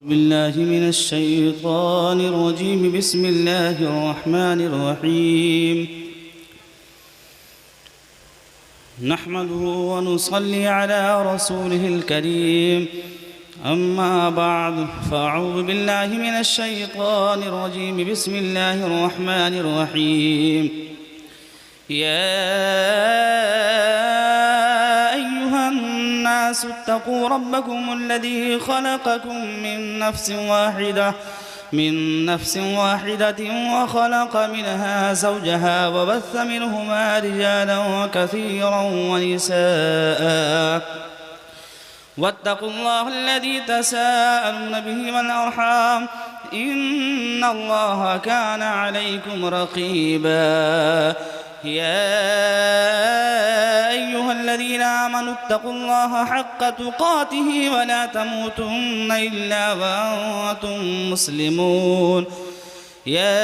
بالله من الشيطان الرجيم. بسم الله الرحمن الرحيم. نحمده ونصلي على رسوله الكريم. أما بعد، فأعوذ بالله من الشيطان الرجيم. بسم الله الرحمن الرحيم. يا أيها الناس اتقوا ربكم الذي خلقكم من نفس واحدة وخلق منها زوجها وبث منهما رجالا كثيرا ونساء واتقوا الله الذي تساءلون به والأرحام إن الله كان عليكم رقيبا. يا أيها الذين آمنوا اتقوا الله حق تقاته ولا تموتن إلا وأنتم مسلمون. يا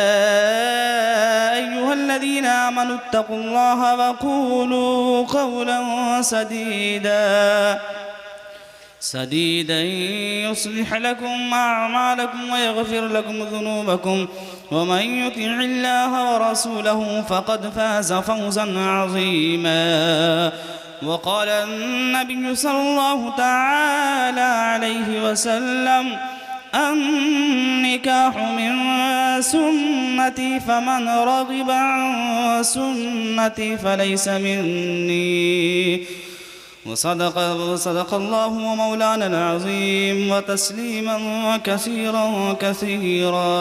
أيها الذين آمنوا اتقوا الله وقولوا قولا سديدا يصلح لكم أعمالكم ويغفر لكم ذنوبكم، ومن يطع الله ورسوله فقد فاز فوزا عظيما. وقال النبي صلى الله تعالى عليه وسلم: النكاح من سنتي فمن رغب عن سنتي فليس مني. وصدق الله ومولانا العظيم، وتسليما كثيرا كثيرا.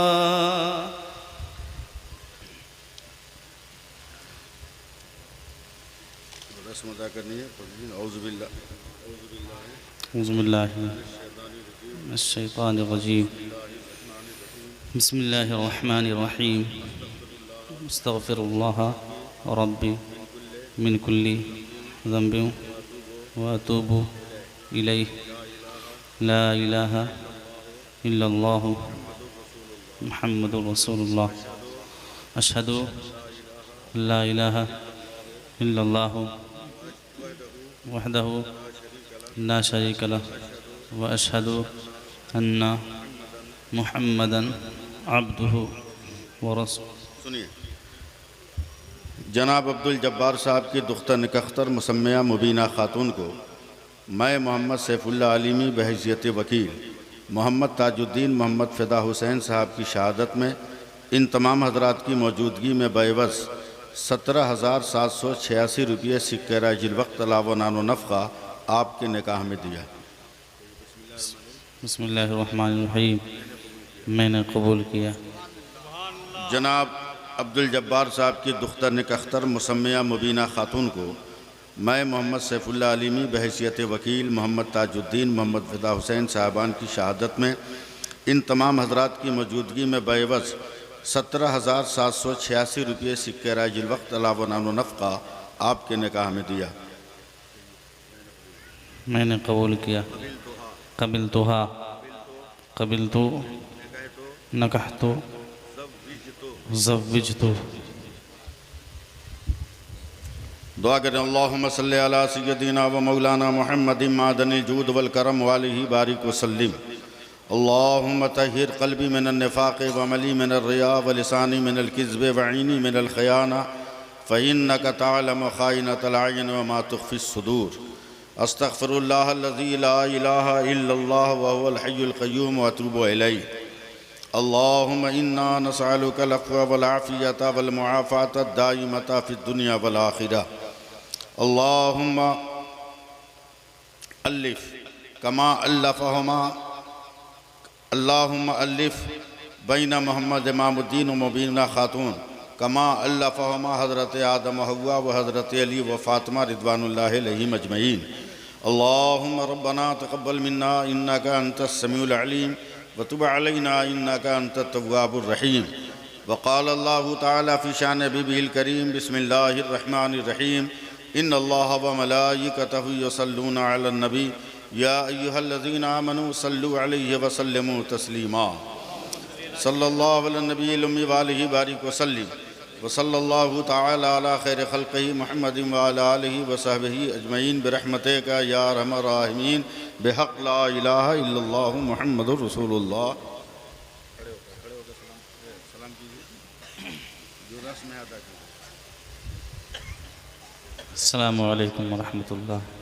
رسم ادا کرنی ہے. اعوذ باللہ من الشیطان الرجیم. بسم اللہ الرحمن الرحیم. استغفر اللہ ربی من کل ذنب واتوب الیہ. لا الہ الا اللہ محمد رسول اللہ. اشہد لا الہ الا اللہ وحدہ لا شریک لہ واشہد ان محمدا عبدہ ورسولہ. سنیے. جناب عبدالجبار صاحب کی دختر نکختر مسمیہ مبینہ خاتون کو میں محمد سیف اللہ علیمی بحیثیت وکیل محمد تاج الدین محمد فدا حسین صاحب کی شہادت میں ان تمام حضرات کی موجودگی میں بعوض 17,786 روپیے سکہ رائج الوقت علاوہ نان و نفقہ آپ کے نکاح میں دیا. بسم اللہ الرحمن الرحیم. میں نے قبول کیا. جناب عبدالجبار صاحب کی دختر نکختر مسمیہ مبینہ خاتون کو میں محمد سیف اللہ علیمی بحیثیت وکیل محمد تاج الدین محمد فدا حسین صاحبان کی شہادت میں ان تمام حضرات کی موجودگی میں بعوض 17,786 روپیے سکہ رائج الوقت علاوہ نان و نفقہ آپ کے نکاح میں دیا. میں نے قبول کیا. قبلتو نکحتو زوجتو. دعا کریں. اللہم صلی علی سیدنا و مولانا محمد معدن الجود والکرم والہ بارک وسلم. اللہم طہر قلبی من النفاق وعملی من الریا ولسانی من الکذب وعینی من الخیانہ فإنک تعلم خائنۃ العین وما تخفی الصدور. استغفر اللہ الذی لا الہ الا اللہ وهو الحی القیوم واتوب الیہ. اللہم انا نسألک العفو والعافیۃ والمعافاۃ الدائمۃ فی الدنیا والآخرہ. اللہم الف کما الفہما. اللہم الف بین محمد امام الدین و مبینہ خاتون کما الفہما حضرت آدم و حوا و حضرت علی و فاطمہ رضوان اللہ علیہم اجمعین. اللہم ربنا تقبل منا انکا انت السمیع العلیم وتب علینا انکا انت التواب الرحیم. وقال اللہ تعالی فی شان نبیہ الکریم بسم اللہ الرحمن الرحیم ان اللہ وملائکتہ یصلون علی النبی یا ایہا الذین آمنوا صلوا علیہ وسلموا تسلیما. صلی اللہ علی النبی الامی وآلہ بارک وسلم. وصلی اللہ تعالی علی خیر خلقہ محمد وعلی آلہ وصحبہ اجمعین برحمتک یا ارحم الراحمین بحق لا الہ الا اللہ محمد رسول اللہ۔ سلام کیجیے جو رسم ادا کیجیے۔ السلام علیکم ورحمۃ اللہ۔